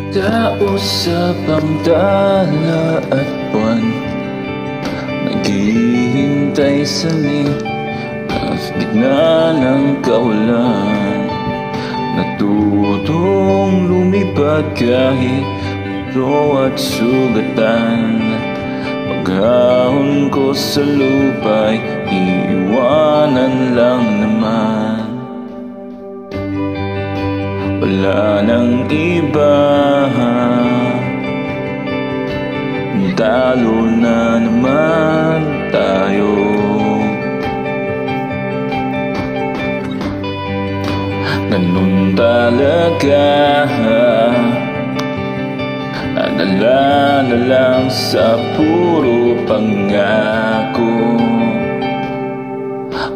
Kausap ang tala at buwan, naghihintay sa gitna ng kawalan. Natutong lumipad kahit ito at sugatan. Paghahon ko sa lupa'y iiwanan lang naman. Wala nang iba, talo na naman tayo. Ganun talaga, nadala na lang sa puro pangako.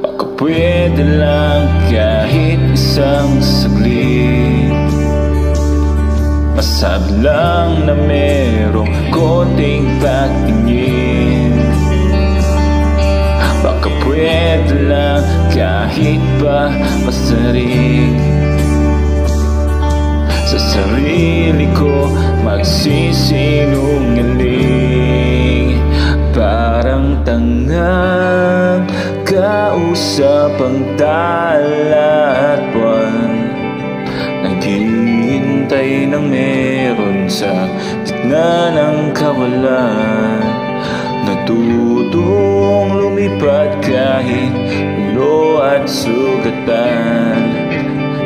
Baka pwede lang kahit isang saglit, masabi lang na merong konting pagtingin. Baka pwede lang kahit pa masarig, sa sarili ko magsisinungaling. Parang tangang kausap ang tala at buwan, naghihintay ng meron sa gitna ng kawalan. Natutong lumipad kahit ulo at sugatan.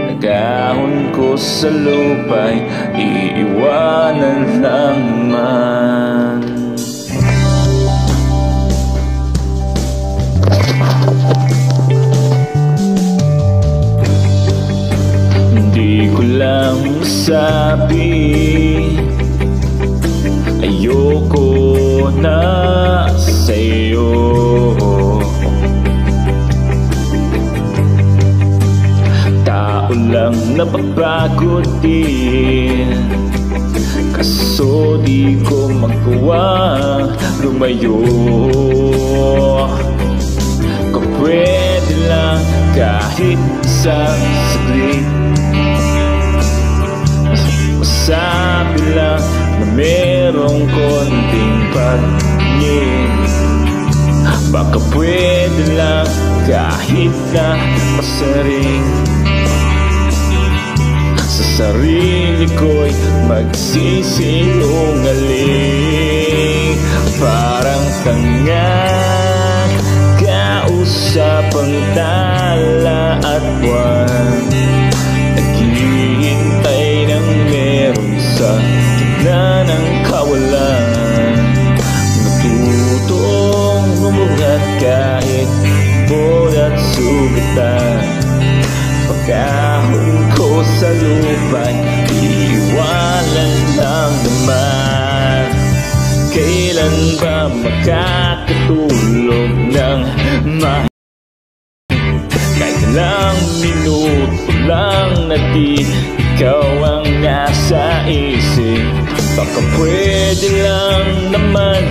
Nagahon ko sa lupa'y iiwanan lang naman. Hindi ko lang masabi, ayoko na sa'yo. Tao lang napapagod din, kaso di ko magawa lumayo. Kung pwede lang kahit isang saglit, masabi lang na merong konting pagtingin. Baka pwede lang kahit na masaring, sa sarili ko'y magsisinungaling. Parang tanga kausap ang tala at buwan, naghihintay ng meron sa gitna ng kawalan. Natutong umugat kahit bulat sugatan. Pagkahon ko sa lupa'y iiwanan lang naman. Kailan ba makakatulog ng kahit ilang minuto lang na di ikaw ang nasa isip? Baka pwede lang naman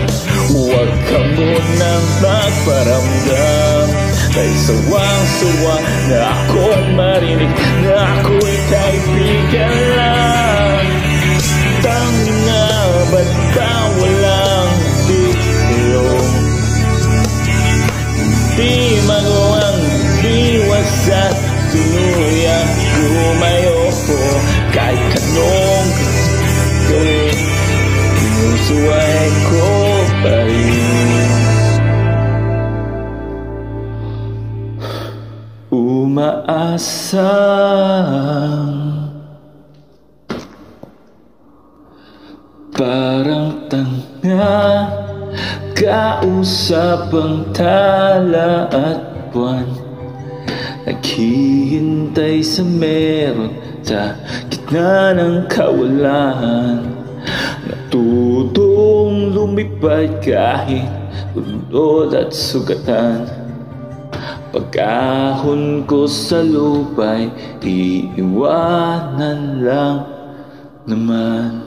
huwag ka munang magparamdam. Dahil sawang-sawa na ako'y marinig na ako'y kaibigan lang. Tanga ba't ba walang biro? Di magawang iwas at tuluyang lumayo ko. Kahit anong gawin, inusuway ko pa rin. Umaasang parang tanga kausap ang tala at buwan, naghihintay sa meron sa gitna ng kawalan. Natutong lumipad kahit ulod at sugatan. Pagkahon ko sa lupa'y iiwanan lang naman.